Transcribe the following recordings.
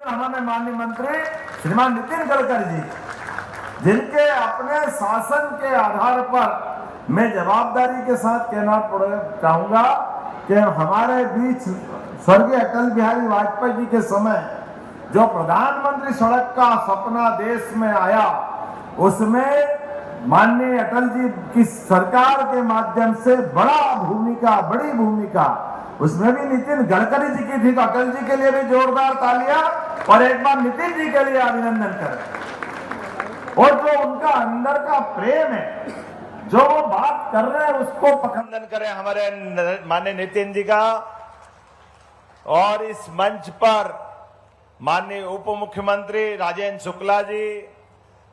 हमारे माननीय मंत्री श्रीमान नितिन गडकरी जी, जिनके अपने शासन के आधार पर मैं जवाबदारी के साथ कहना चाहूंगा कि हमारे बीच स्वर्गीय अटल बिहारी वाजपेयी जी के समय जो प्रधानमंत्री सड़क का सपना देश में आया, उसमें माननीय अटल जी की सरकार के माध्यम से बड़ी भूमिका उसमें भी नितिन गडकरी जी की थी। तो अटल जी के लिए भी जोरदार तालियां और एक बार नितिन जी के लिए अभिनंदन करें। और जो उनका अंदर का प्रेम है, जो वो बात कर रहे हैं उसको पखंडन करें हमारे माननीय नितिन जी का। और इस मंच पर माननीय उप मुख्यमंत्री राजेंद्र शुक्ला जी,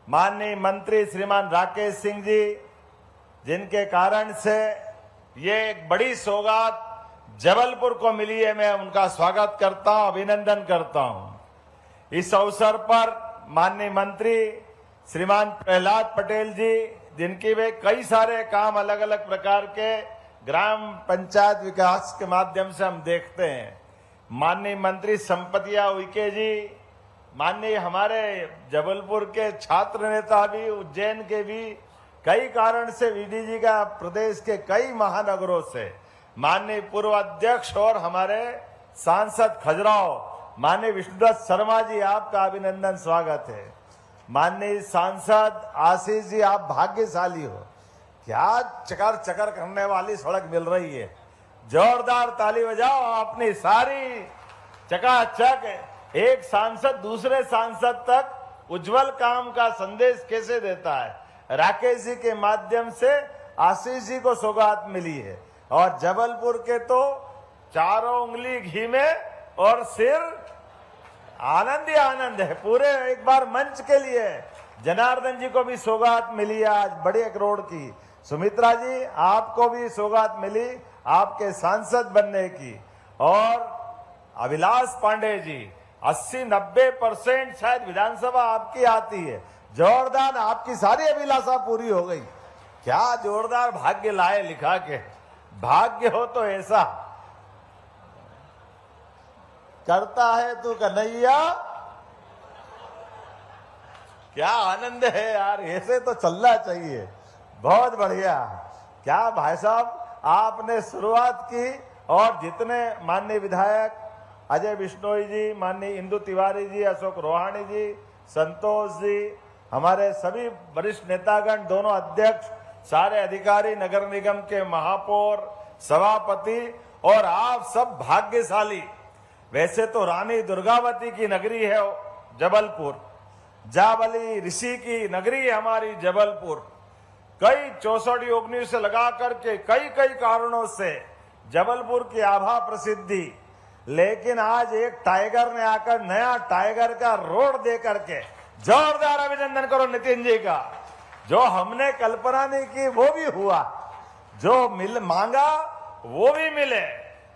माननीय मंत्री श्रीमान राकेश सिंह जी, जिनके कारण से ये एक बड़ी सौगात जबलपुर को मिली है, मैं उनका स्वागत करता हूं, अभिनंदन करता हूं। इस अवसर पर माननीय मंत्री श्रीमान प्रहलाद पटेल जी, जिनकी वे कई सारे काम अलग अलग प्रकार के ग्राम पंचायत विकास के माध्यम से हम देखते हैं, माननीय मंत्री संपतिया उइके जी, माननीय हमारे जबलपुर के छात्र नेता भी, उज्जैन के भी, कई कारण से वीडीजी का प्रदेश के कई महानगरों से, माननीय पूर्व अध्यक्ष और हमारे सांसद खजुराहो माननीय विष्णुदत्त शर्मा जी, आपका अभिनंदन स्वागत है। माननीय सांसद आशीष जी, आप भाग्यशाली हो, क्या चकर चकर करने वाली सड़क मिल रही है, जोरदार ताली बजाओ। अपनी सारी चकाचक एक सांसद दूसरे सांसद तक उज्जवल काम का संदेश कैसे देता है। राकेश जी के माध्यम से आशीष जी को सौगात मिली है और जबलपुर के तो चारों उंगली घी में और सिर आनंद ही आनंद है। पूरे एक बार मंच के लिए जनार्दन जी को भी सौगात मिली है आज बड़े एक रोड की। सुमित्रा जी, आपको भी सौगात मिली आपके सांसद बनने की। और अभिलाष पांडे जी, 80-90% शायद विधानसभा आपकी आती है, जोरदार, आपकी सारी अभिलाषा पूरी हो गई। क्या जोरदार भाग्य लाए लिखा के, भाग्य हो तो ऐसा करता है तू कन्हैया, क्या आनंद है यार, ऐसे तो चलना चाहिए। बहुत बढ़िया, क्या भाई साहब आपने शुरुआत की। और जितने माननीय विधायक अजय बिश्नोई जी, माननीय इंदु तिवारी जी, अशोक रोहाणी जी, संतोष जी, हमारे सभी वरिष्ठ नेतागण, दोनों अध्यक्ष, सारे अधिकारी, नगर निगम के महापौर, सभापति और आप सब भाग्यशाली। वैसे तो रानी दुर्गावती की नगरी है जबलपुर, जावली ऋषि की नगरी है हमारी जबलपुर। कई 64 योगिनियों से लगा करके कई कारणों से जबलपुर की आभा प्रसिद्धि, लेकिन आज एक टाइगर ने आकर नया टाइगर का रोड दे करके जोरदार अभिनंदन करो नितिन जी का। जो हमने कल्पना नहीं की वो भी हुआ, जो मांगा वो भी मिले,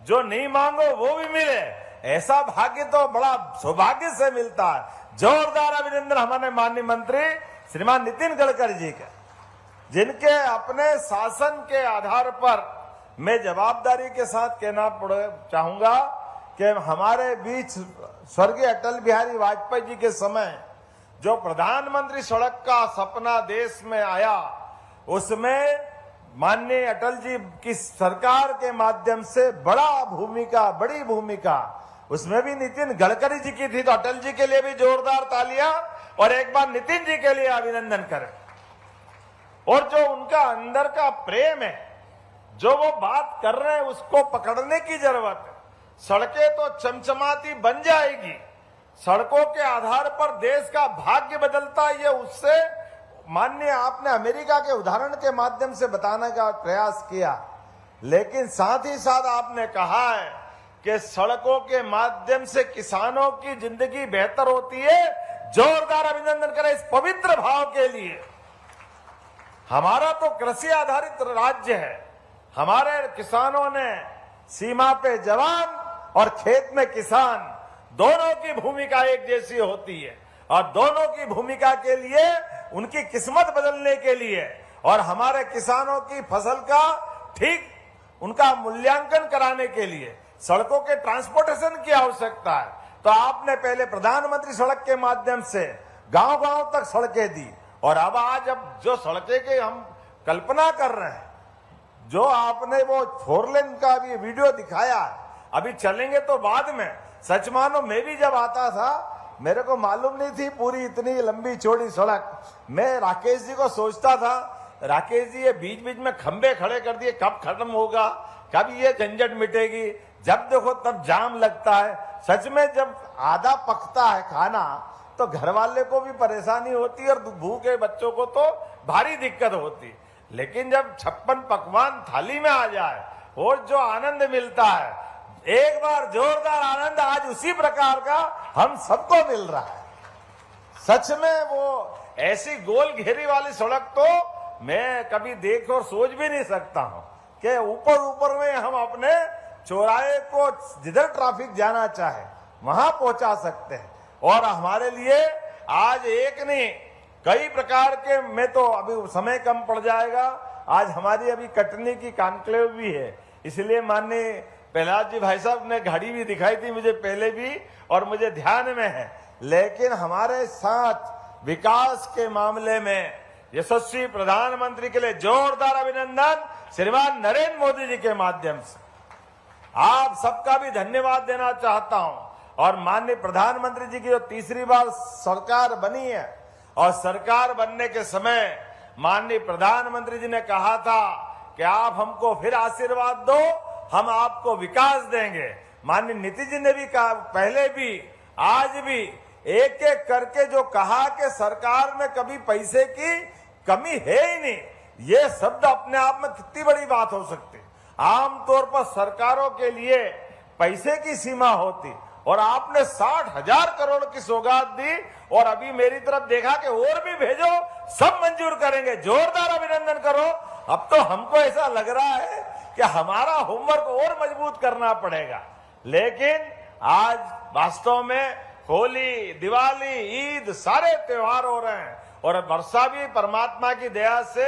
जो नहीं मांगो वो भी मिले। ऐसा भाग्य तो बड़ा सौभाग्य से मिलता है। जोरदार अभिनंदन हमारे माननीय मंत्री श्रीमान नितिन गडकरी जी का, जिनके अपने शासन के आधार पर मैं जवाबदारी के साथ कहना चाहूंगा कि हमारे बीच स्वर्गीय अटल बिहारी वाजपेयी जी के समय जो प्रधानमंत्री सड़क का सपना देश में आया, उसमें माननीय अटल जी की सरकार के माध्यम से बड़ी भूमिका उसमें भी नितिन गडकरी जी की थी। तो अटल जी के लिए भी जोरदार तालियां और एक बार नितिन जी के लिए अभिनंदन करें। और जो उनका अंदर का प्रेम है, जो वो बात कर रहे हैं उसको पकड़ने की जरूरत है। सड़कें तो चमचमाती बन जाएगी, सड़कों के आधार पर देश का भाग्य बदलता है, ये उससे माननीय आपने अमेरिका के उदाहरण के माध्यम से बताने का प्रयास किया, लेकिन साथ ही साथ आपने कहा है कि सड़कों के माध्यम से किसानों की जिंदगी बेहतर होती है। जोरदार अभिनंदन करें इस पवित्र भाव के लिए। हमारा तो कृषि आधारित राज्य है, हमारे किसानों ने सीमा पे जवान और खेत में किसान, दोनों की भूमिका एक जैसी होती है और दोनों की भूमिका के लिए उनकी किस्मत बदलने के लिए और हमारे किसानों की फसल का ठीक उनका मूल्यांकन कराने के लिए सड़कों के ट्रांसपोर्टेशन की आवश्यकता है। तो तो आपने पहले प्रधानमंत्री सड़क के माध्यम से गांव-गांव तक सड़कें दी, और अब जो सड़कें की हम कल्पना कर रहे हैं, जो आपने वो 4 लेन का भी वीडियो दिखाया है, अभी चलेंगे तो बाद में। सच मानो मैं भी जब आता था, मेरे को मालूम नहीं थी पूरी इतनी लंबी चौड़ी सड़क। मैं राकेश जी को सोचता था, राकेश जी ये बीच बीच में खंबे खड़े कर दिए, कब खत्म होगा, कब ये झंझट मिटेगी। जब देखो तब जाम लगता है। सच में जब आधा पकता है खाना तो घर वाले को भी परेशानी होती है और भूखे बच्चों को तो भारी दिक्कत होती। लेकिन जब 56 पकवान थाली में आ जाए और जो आनंद मिलता है, एक बार जोरदार आनंद आज उसी प्रकार का हम सबको मिल रहा है। सच में वो ऐसी गोल घेरी वाली सड़क तो मैं कभी देख और सोच भी नहीं सकता हूं कि ऊपर में हम अपने चौराहे को जिधर ट्रैफिक जाना चाहे वहां पहुंचा सकते हैं। और हमारे लिए आज एक नहीं कई प्रकार के, मैं तो अभी समय कम पड़ जाएगा, आज हमारी अभी कटनी की कॉन्क्लेव भी है, इसलिए माननीय प्रहलाद जी भाई साहब ने घड़ी भी दिखाई थी मुझे पहले भी और मुझे ध्यान में है। लेकिन हमारे साथ विकास के मामले में यशस्वी प्रधानमंत्री के लिए जोरदार अभिनंदन श्रीमान नरेंद्र मोदी जी के माध्यम से आप सबका भी धन्यवाद देना चाहता हूं। और माननीय प्रधानमंत्री जी की जो तीसरी बार सरकार बनी है, और सरकार बनने के समय माननीय प्रधानमंत्री जी ने कहा था कि आप हमको फिर आशीर्वाद दो, हम आपको विकास देंगे। माननीय नीतीश जी ने भी कहा, पहले भी आज भी एक एक करके जो कहा कि सरकार में कभी पैसे की कमी है ही नहीं, ये शब्द अपने आप में कितनी बड़ी बात हो सकती। आमतौर पर सरकारों के लिए पैसे की सीमा होती, और आपने 60,000 करोड़ की सौगात दी, और अभी मेरी तरफ देखा कि और भी भेजो, सब मंजूर करेंगे। जोरदार अभिनंदन करो। अब तो हमको ऐसा लग रहा है कि हमारा होमवर्क और मजबूत करना पड़ेगा। लेकिन आज वास्तव में होली, दिवाली, ईद सारे त्योहार हो रहे हैं, और वर्षा भी परमात्मा की दया से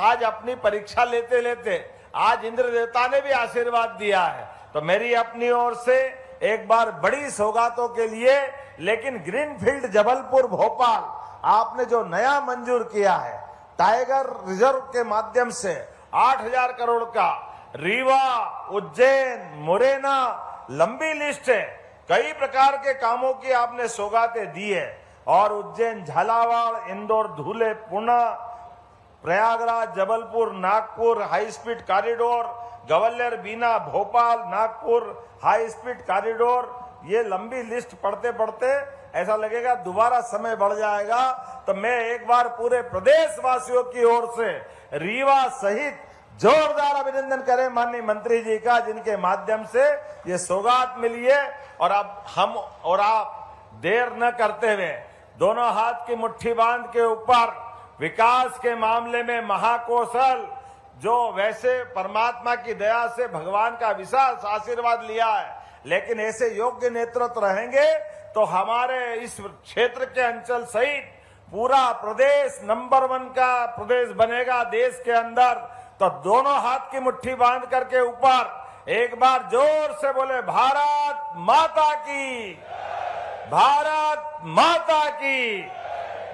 आज अपनी परीक्षा लेते लेते आज इंद्र देवता ने भी आशीर्वाद दिया है। तो मेरी अपनी ओर से एक बार बड़ी सौगातों के लिए, लेकिन ग्रीनफील्ड जबलपुर भोपाल आपने जो नया मंजूर किया है टाइगर रिजर्व के माध्यम से 8,000 करोड़ का, रीवा, उज्जैन, मुरैना, लंबी लिस्ट है, कई प्रकार के कामों की आपने सौगातें दी है। और Ujjain, Jhalawar, Indore, Dhule, Pune, Prayagraj, Jabalpur, Nagpur high speed corridor, Gwalior, Bina, Bhopal, Nagpur high speed corridor, ये लंबी लिस्ट पढ़ते पढ़ते ऐसा लगेगा दोबारा समय बढ़ जाएगा। तो मैं एक बार पूरे प्रदेश वासियों की ओर से रीवा सहित जोरदार अभिनंदन करें माननीय मंत्री जी का, जिनके माध्यम से ये सौगात मिली है। और अब हम और आप देर न करते हुए दोनों हाथ की मुट्ठी बांध के ऊपर विकास के मामले में महाकौशल, जो वैसे परमात्मा की दया से भगवान का विशाल आशीर्वाद लिया है, लेकिन ऐसे योग्य नेतृत्व रहेंगे तो हमारे इस क्षेत्र के अंचल सहित पूरा प्रदेश नंबर 1 का प्रदेश बनेगा देश के अंदर। तो दोनों हाथ की मुट्ठी बांध करके ऊपर एक बार जोर से बोले, भारत माता की, भारत माता की,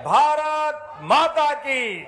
भारत माता की।